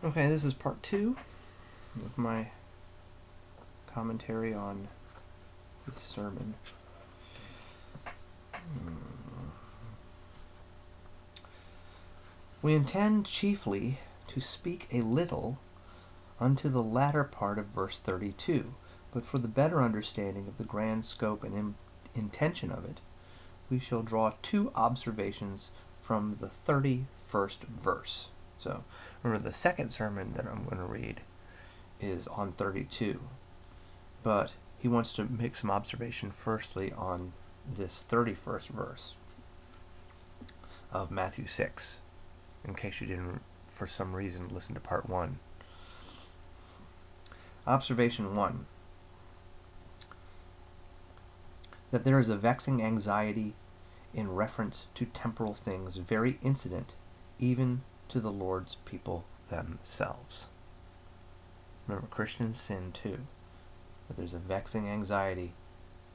Okay, this is part 2 of my commentary on this sermon. We intend chiefly to speak a little unto the latter part of verse 32, but for the better understanding of the grand scope and intention of it, we shall draw 2 observations from the 31st verse. So, remember, the second sermon that I'm going to read is on 32, but he wants to make some observation firstly on this 31st verse of Matthew 6, in case you didn't, for some reason, listen to part 1. Observation 1, that there is a vexing anxiety in reference to temporal things, very incident even to the Lord's people themselves. Remember, Christians sin too, but there's a vexing anxiety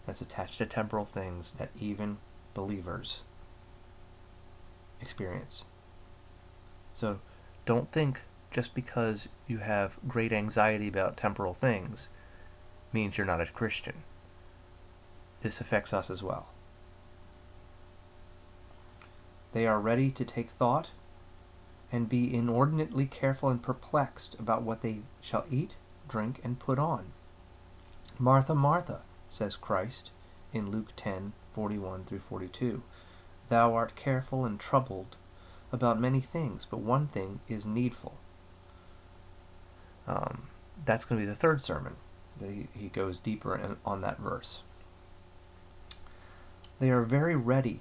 that's attached to temporal things that even believers experience. So don't think just because you have great anxiety about temporal things means you're not a Christian. This affects us as well. They are ready to take thought and be inordinately careful and perplexed about what they shall eat, drink, and put on. Martha, Martha, says Christ in Luke 10:41-42, thou art careful and troubled about many things, but one thing is needful. That's going to be the third sermon that he goes deeper on that verse. They are very ready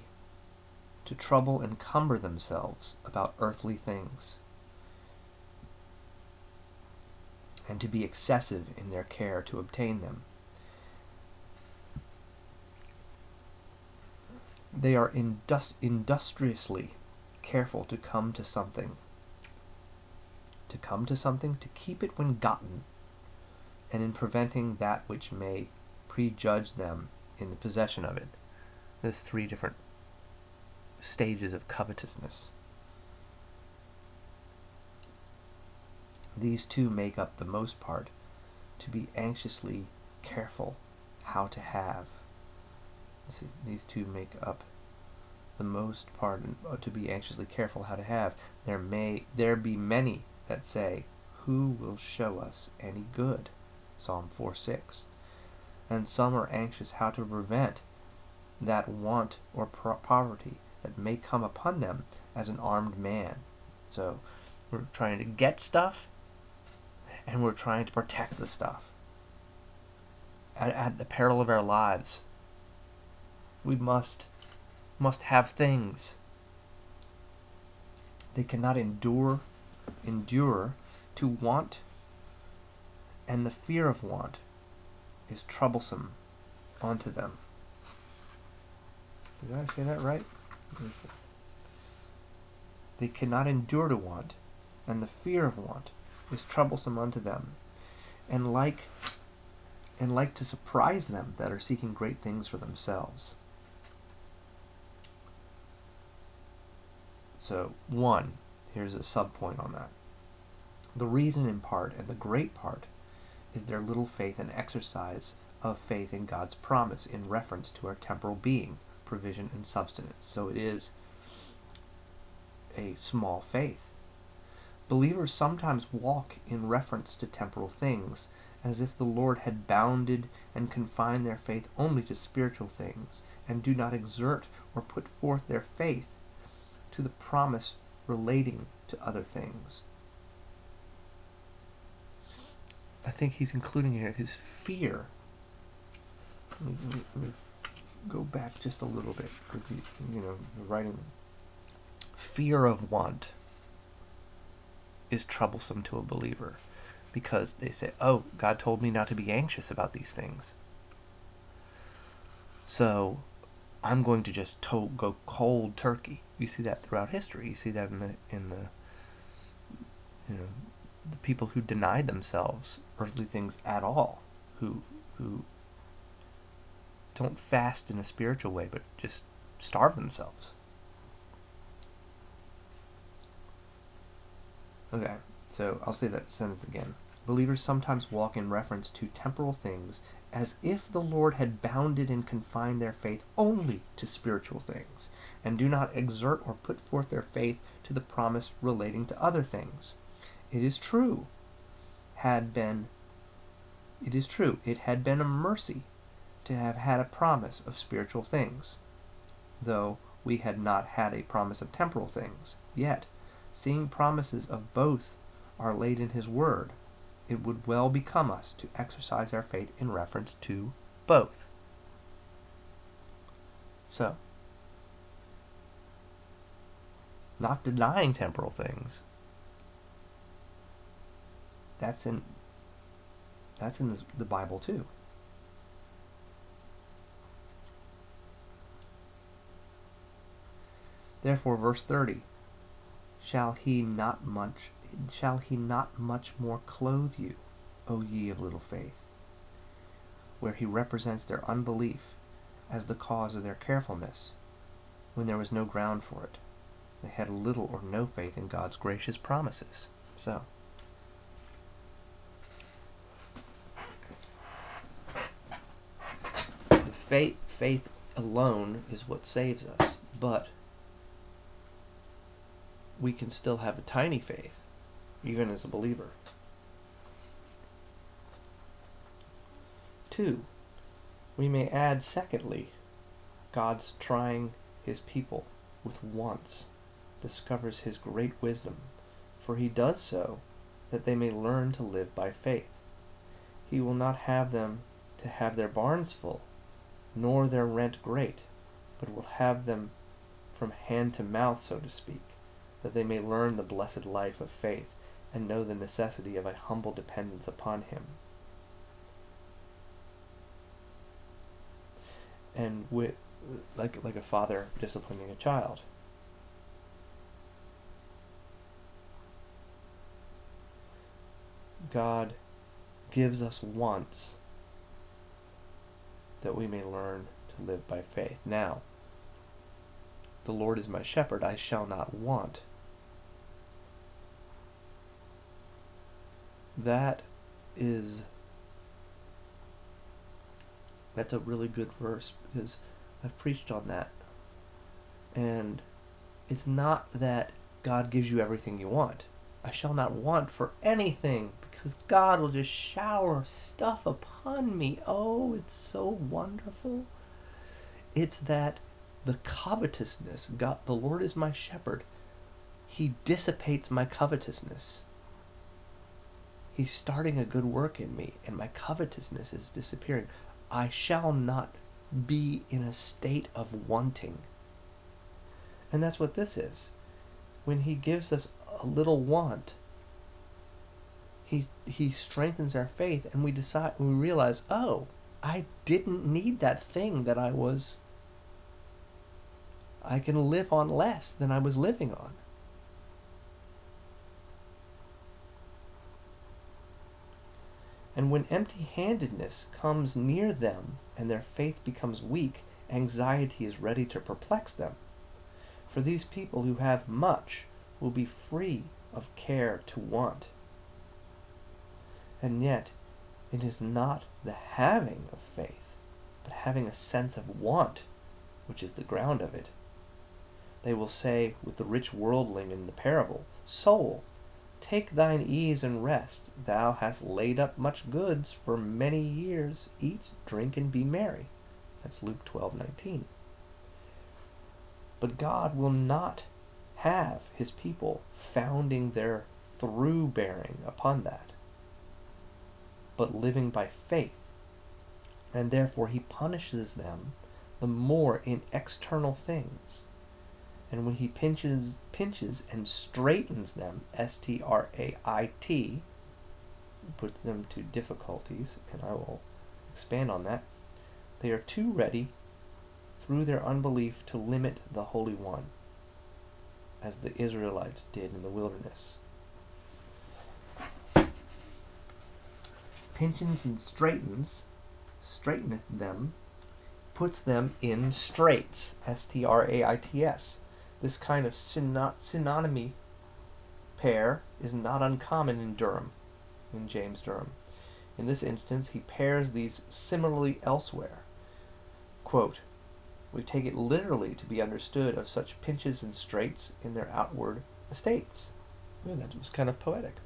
to trouble and cumber themselves about earthly things, and to be excessive in their care to obtain them. They are industriously careful to come to something, to keep it when gotten, and in preventing that which may prejudge them in the possession of it. There's 3 different stages of covetousness. These 2 make up the most part, to be anxiously careful how to have. See, these 2 make up the most part, to be anxiously careful how to have. There be many that say, who will show us any good? Psalm 4:6. And some are anxious how to prevent that want or poverty that may come upon them as an armed man. So we're trying to get stuff, and we're trying to protect the stuff at the peril of our lives. We must have things. They cannot endure to want, and the fear of want is troublesome unto them. Did I say that right? They cannot endure to want, and the fear of want is troublesome unto them, and like to surprise them that are seeking great things for themselves. So, 1, here's a sub-point on that. The reason in part, and the great part, is their little faith and exercise of faith in God's promise in reference to our temporal being, provision, and substance. So it is a small faith. Believers sometimes walk in reference to temporal things, as if the Lord had bounded and confined their faith only to spiritual things, and do not exert or put forth their faith to the promise relating to other things. I think he's including here his fear. Let me go back just a little bit, because writing, fear of want is troublesome to a believer, because they say, oh, God told me not to be anxious about these things, so I'm going to just go cold turkey. You see that throughout history. You see that in the people who denied themselves earthly things at all, who don't fast in a spiritual way, but just starve themselves. Okay, So I'll say that sentence again. Believers sometimes walk in reference to temporal things as if the Lord had bounded and confined their faith only to spiritual things, and do not exert or put forth their faith to the promise relating to other things. It is true, it had been a mercy to have had a promise of spiritual things, though we had not had a promise of temporal things. Yet, seeing promises of both are laid in his word, it would well become us to exercise our faith in reference to both. So, not denying temporal things, that's in the Bible too. Therefore, verse 30, shall he not much more clothe you, O ye of little faith? Where he represents their unbelief as the cause of their carefulness, when there was no ground for it. They had little or no faith in God's gracious promises. So, faith alone is what saves us, but we can still have a tiny faith, even as a believer. 2, we may add, secondly, God's trying his people with wants discovers his great wisdom, for he does so that they may learn to live by faith. He will not have them to have their barns full, nor their rent great, but will have them from hand to mouth, so to speak, that they may learn the blessed life of faith and know the necessity of a humble dependence upon him. And like a father disciplining a child. God gives us wants that we may learn to live by faith. Now, the Lord is my shepherd, I shall not want. That's a really good verse, because I've preached on that. And it's not that God gives you everything you want. I shall not want for anything, because God will just shower stuff upon me. Oh, it's so wonderful. It's that the covetousness, God, the Lord is my shepherd, he dissipates my covetousness. He's starting a good work in me, and my covetousness is disappearing. I shall not be in a state of wanting. And that's what this is. When he gives us a little want, he strengthens our faith, and we realize, oh, I didn't need that thing that I can live on less than I was living on. And when empty-handedness comes near them and their faith becomes weak, anxiety is ready to perplex them. For these people who have much will be free of care to want. And yet, it is not the having of faith, but having a sense of want, which is the ground of it. They will say with the rich worldling in the parable, Soul, take thine ease and rest. Thou hast laid up much goods for many years. Eat, drink, and be merry. That's Luke 12:19. But God will not have his people founding their through-bearing upon that, but living by faith. And therefore he punishes them the more in external things. And when he pinches and straightens them, S-T-R-A-I-T, puts them to difficulties, and I will expand on that, they are too ready through their unbelief to limit the Holy One, as the Israelites did in the wilderness. Pinches and straightens, straighteneth them, puts them in straits, S-T-R-A-I-T-S. This kind of synonymy pair is not uncommon in Durham, in James Durham. In this instance, he pairs these similarly elsewhere. Quote, we take it literally to be understood of such pinches and straits in their outward estates. Ooh, that was kind of poetic.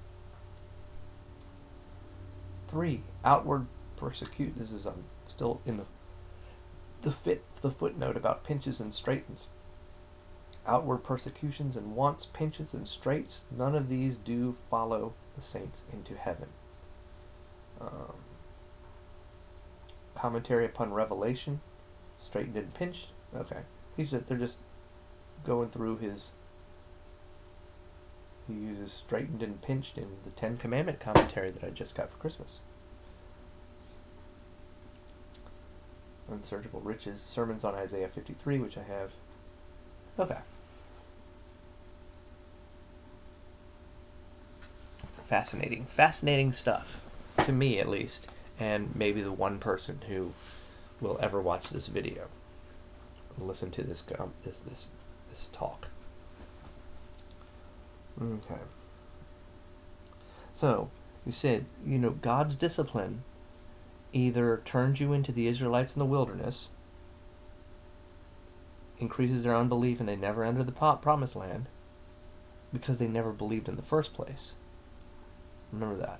3. Outward persecute. This is still in the footnote about pinches and straitens. Outward persecutions and wants, pinches and straits, none of these do follow the saints into heaven. Commentary upon Revelation, straightened and pinched. Okay, they're just going through his. He uses straightened and pinched in the Ten Commandment commentary that I just got for Christmas. Unsearchable Riches, sermons on Isaiah 53, which I have. Okay. Fascinating stuff, to me at least, and maybe the one person who will ever watch this video, listen to this talk. Okay. So, you said, God's discipline either turns you into the Israelites in the wilderness, increases their unbelief, and they never enter the promised land because they never believed in the first place. Remember that.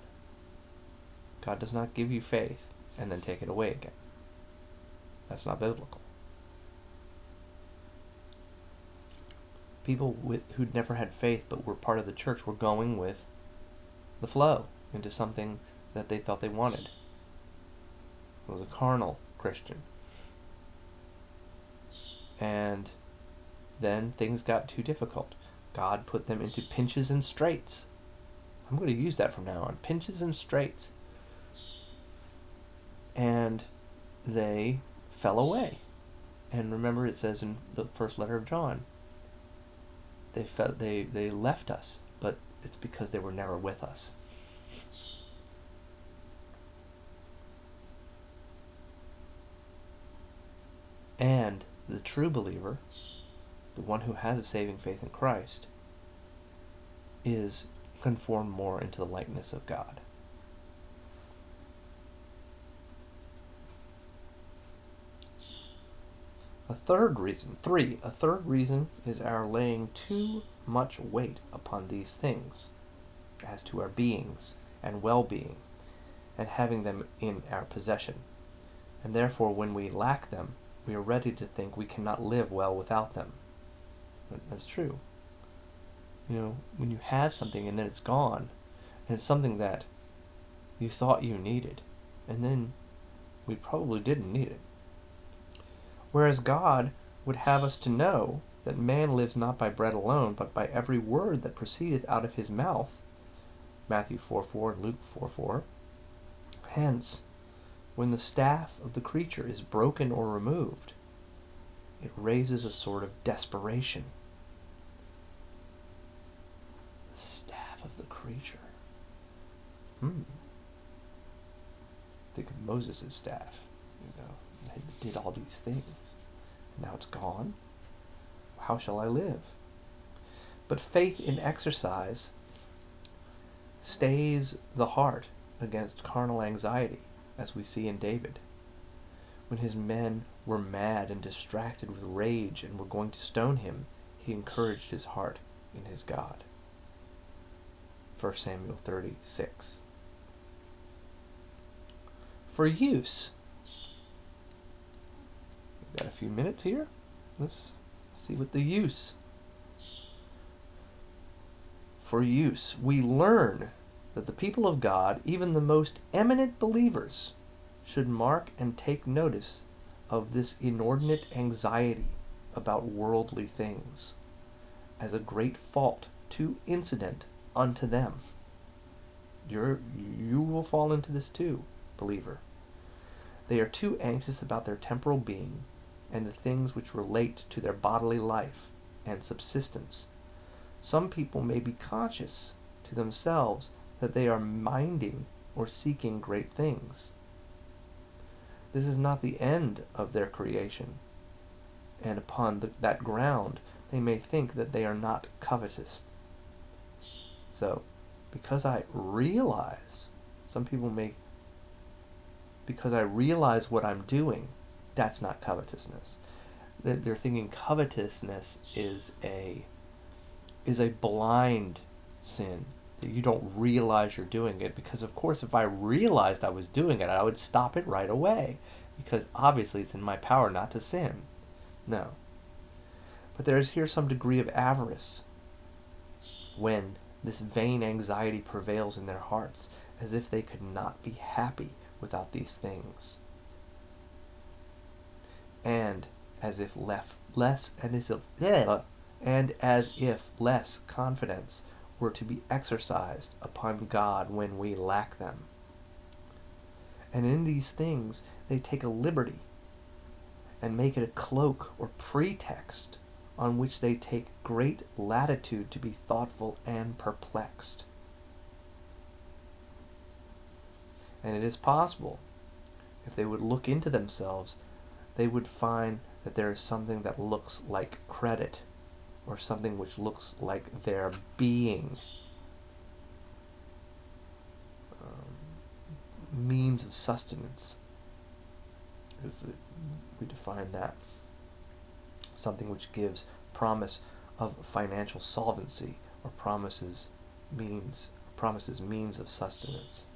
God does not give you faith and then take it away again. That's not biblical. People who'd never had faith but were part of the church were going with the flow into something that they thought they wanted. It was a carnal Christian. And then things got too difficult. God put them into pinches and straits. I'm going to use that from now on. Pinches and straits. And they fell away. And remember, it says in the first letter of John, they left us, but it's because they were never with us. And the true believer, the one who has a saving faith in Christ, is conformed more into the likeness of God. A third reason is our laying too much weight upon these things as to our beings and well-being, and having them in our possession. And therefore, when we lack them, we are ready to think we cannot live well without them. That's true. When you have something and then it's gone, and it's something that you thought you needed, and then we probably didn't need it. Whereas God would have us to know that man lives not by bread alone, but by every word that proceedeth out of his mouth. Matthew 4:4 and Luke 4:4. Hence, when the staff of the creature is broken or removed, it raises a sort of desperation. The staff of the creature. Think of Moses' staff. He did all these things. Now it's gone. How shall I live? But faith in exercise stays the heart against carnal anxiety, as we see in David. When his men were mad and distracted with rage and were going to stone him, he encouraged his heart in his God. 1 Samuel 36. For use. We've got a few minutes here. Let's see what the use. For use, we learn that the people of God, even the most eminent believers, should mark and take notice of this inordinate anxiety about worldly things as a great fault too incident unto them. You will fall into this too, believer. They are too anxious about their temporal being and the things which relate to their bodily life and subsistence. Some people may be conscious to themselves that they are minding or seeking great things. This is not the end of their creation, and upon that ground they may think that they are not covetous. So, because I realize, some people make, because I realize what I'm doing, that's not covetousness. They're thinking covetousness is a blind sin, that you don't realize you're doing it, because of course if I realized I was doing it, I would stop it right away, because obviously it's in my power not to sin. No. But there is here some degree of avarice when this vain anxiety prevails in their hearts, as if they could not be happy without these things, and as if less confidence were to be exercised upon God when we lack them. And in these things they take a liberty and make it a cloak or pretext on which they take great latitude to be thoughtful and perplexed. And it is possible, if they would look into themselves, they would find that there is something that looks like credit, or something which looks like their being, means of sustenance, as we define that. Something which gives promise of financial solvency, or promises means of sustenance.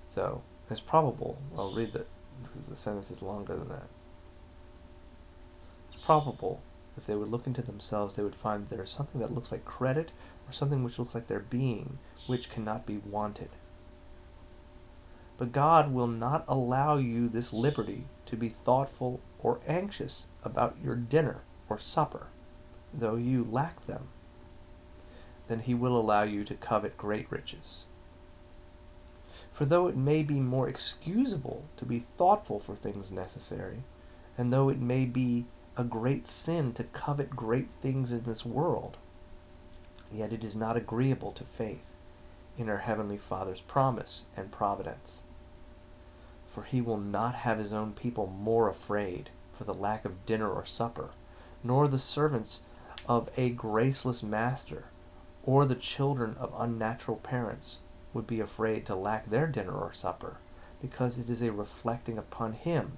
So, it's probable, I'll read that because the sentence is longer than that. It's probable, if they would look into themselves, they would find that there is something that looks like credit, or something which looks like their being, which cannot be wanted. But God will not allow you this liberty to be thoughtful or anxious about your dinner or supper, though you lack them. Then He will allow you to covet great riches. For though it may be more excusable to be thoughtful for things necessary, and though it may be a great sin to covet great things in this world, yet it is not agreeable to faith in our Heavenly Father's promise and providence. For He will not have His own people more afraid for the lack of dinner or supper, nor the servants of a graceless master, or the children of unnatural parents would be afraid to lack their dinner or supper, because it is a reflecting upon Him,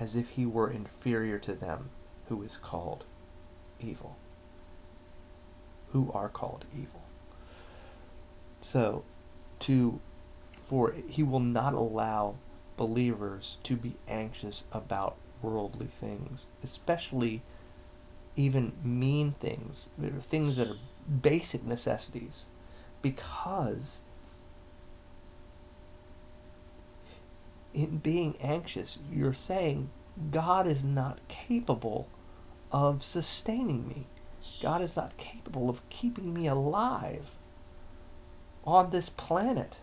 as if He were inferior to them who is called evil. Who are called evil. So, for He will not allow believers to be anxious about worldly things, especially even mean things, things that are basic necessities, because in being anxious, you're saying God is not capable of sustaining me. God is not capable of keeping me alive on this planet.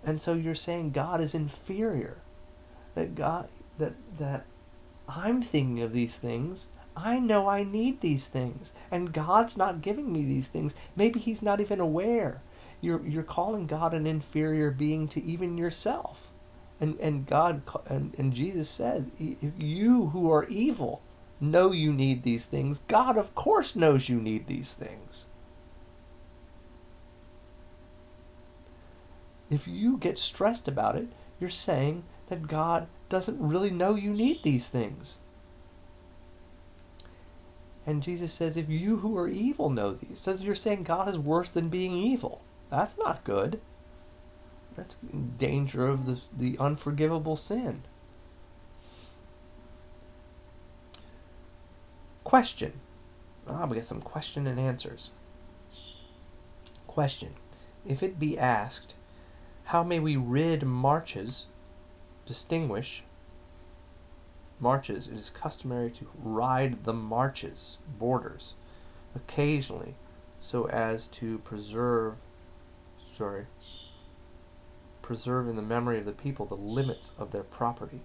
And so you're saying God is inferior. That I'm thinking of these things. I know I need these things. And God's not giving me these things. Maybe He's not even aware. You're calling God an inferior being to even yourself. And God and Jesus says, if you who are evil know you need these things, God of course knows you need these things. If you get stressed about it, you're saying that God doesn't really know you need these things. And Jesus says, if you who are evil know these, so you're saying God is worse than being evil. That's not good. That's in danger of the unforgivable sin. Question. We got some question and answers. Question. If it be asked, how may we distinguish marches? It is customary to ride the marches, borders, occasionally, so as to preserve in the memory of the people the limits of their property.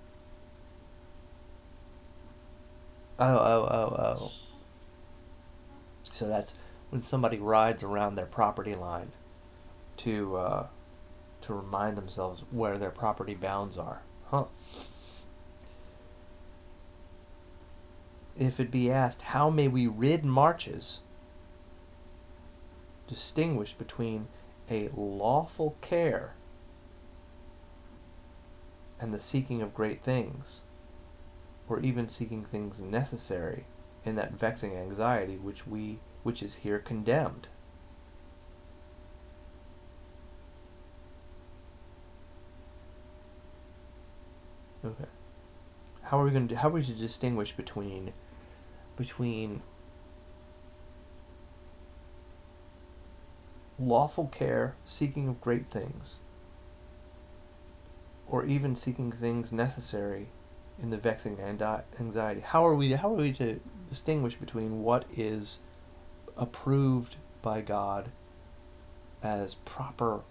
Oh. So that's when somebody rides around their property line to remind themselves where their property bounds are. if it be asked, how may we rid marches distinguish between a lawful care and the seeking of great things, or even seeking things necessary in that vexing anxiety which is here condemned? Okay. How are we to distinguish between lawful care, seeking of great things, or even seeking things necessary in the vexing anxiety? How are we to distinguish between what is approved by God as proper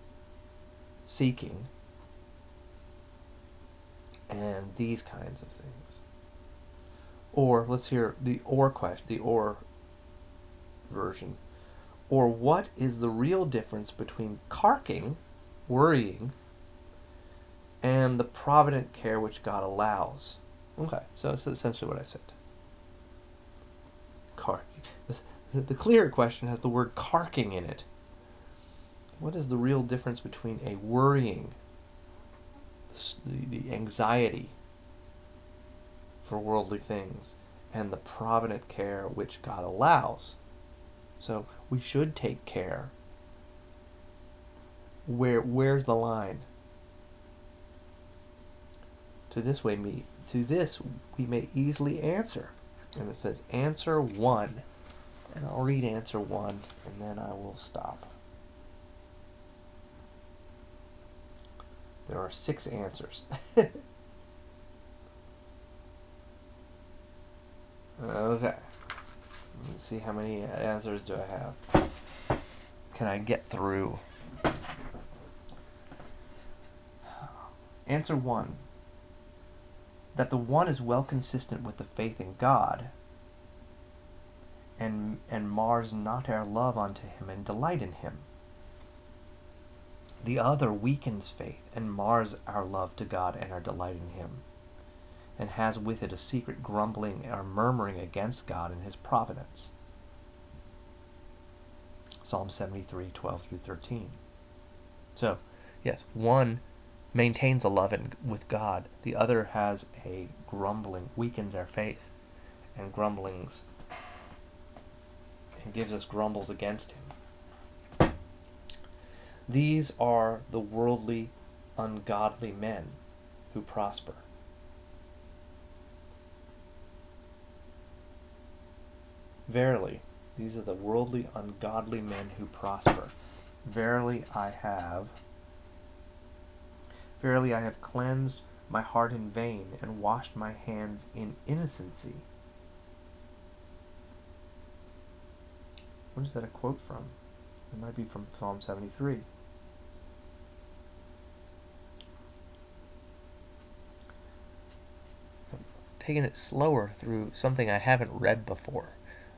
seeking and these kinds of things? Or let's hear the or question, the or version. Or what is the real difference between carking, worrying, and the provident care which God allows? Okay, so that's essentially what I said. Carking. The clearer question has the word carking in it. What is the real difference between a worrying, the anxiety for worldly things, and the provident care which God allows? So we should take care. Where's the line? To this we may easily answer. And it says answer 1. And I'll read answer 1 and then I will stop. There are 6 answers. Okay. Let's see, how many answers do I have? Can I get through? Answer 1. That the one is well consistent with the faith in God, and mars not our love unto him and delight in him. The other weakens faith and mars our love to God and our delight in him, and has with it a secret grumbling or murmuring against God and his providence. Psalm 73, 12 through 13. So, yes, one maintains a love with God. The other has a grumbling, weakens our faith, and grumblings, and gives us grumbles against him. These are the worldly, ungodly men who prosper. Verily, these are the worldly, ungodly men who prosper. Verily I have cleansed my heart in vain, and washed my hands in innocency. What is that a quote from? It might be from Psalm 73. I'm taking it slower through something I haven't read before.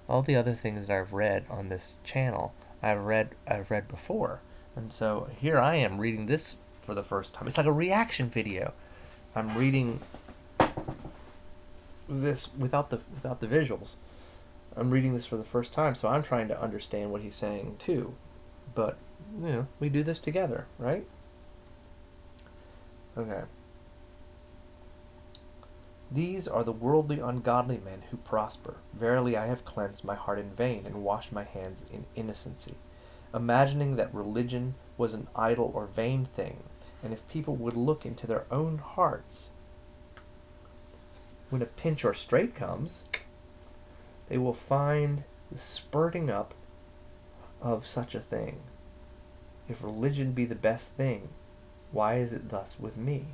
All the other things I've read on this channel, I've read before. And so here I am reading this for the first time. It's like a reaction video. I'm reading this without the visuals. I'm reading this for the first time, so I'm trying to understand what he's saying too. But, you know, we do this together, right? Okay. These are the worldly, ungodly men who prosper. Verily I have cleansed my heart in vain, and washed my hands in innocency, imagining that religion was an idle or vain thing. And if people would look into their own hearts, when a pinch or strait comes, they will find the spurting up of such a thing. If religion be the best thing, why is it thus with me?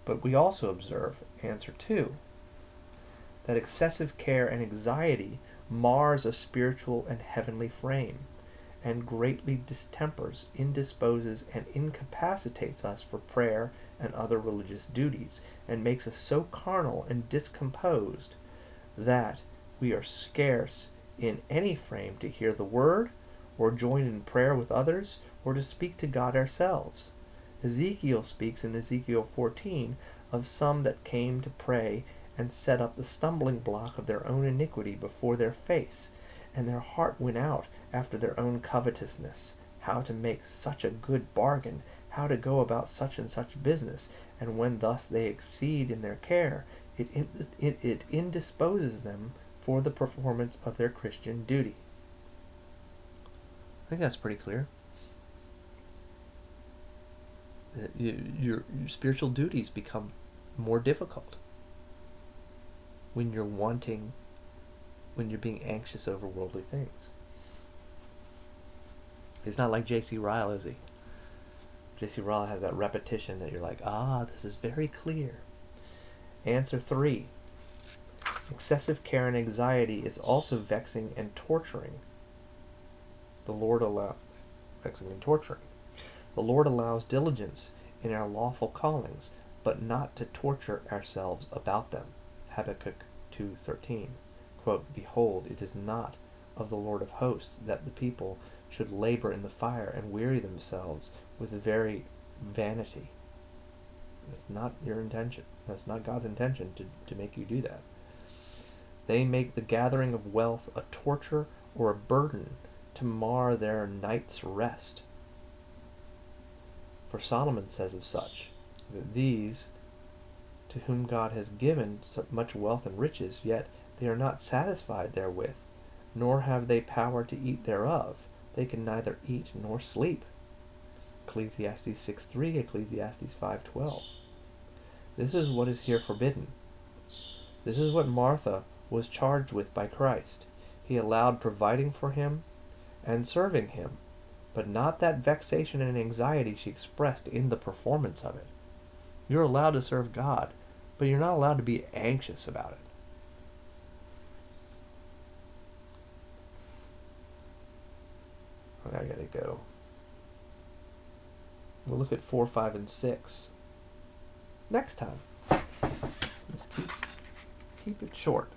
But we also observe, answer 2, that excessive care and anxiety mars a spiritual and heavenly frame, and greatly distempers, indisposes, and incapacitates us for prayer and other religious duties, and makes us so carnal and discomposed that we are scarce in any frame to hear the word, or join in prayer with others, or to speak to God ourselves. Ezekiel speaks in Ezekiel 14 of some that came to pray and set up the stumbling block of their own iniquity before their face, and their heart went out after their own covetousness, how to make such a good bargain, how to go about such and such business, and when thus they exceed in their care, it indisposes them for the performance of their Christian duty. I think that's pretty clear. Your spiritual duties become more difficult when you're being anxious over worldly things. He's not like J.C. Ryle, is he? J.C. Ryle has that repetition that you're like, this is very clear. Answer 3. Excessive care and anxiety is also vexing and torturing. The Lord allows diligence in our lawful callings, but not to torture ourselves about them. Habakkuk 2:13. Quote, Behold, it is not of the Lord of hosts that the people should labor in the fire and weary themselves with very vanity. It's not your intention. That's not God's intention to make you do that. They make the gathering of wealth a torture or a burden to mar their night's rest. For Solomon says of such, that these, to whom God has given so much wealth and riches, yet they are not satisfied therewith, nor have they power to eat thereof. They can neither eat nor sleep. Ecclesiastes 6:3, Ecclesiastes 5:12. This is what is here forbidden. This is what Martha was charged with by Christ. He allowed providing for him and serving him, but not that vexation and anxiety she expressed in the performance of it. You're allowed to serve God, but you're not allowed to be anxious about it. I gotta go. We'll look at 4, 5, and 6 next time. Let's keep it short.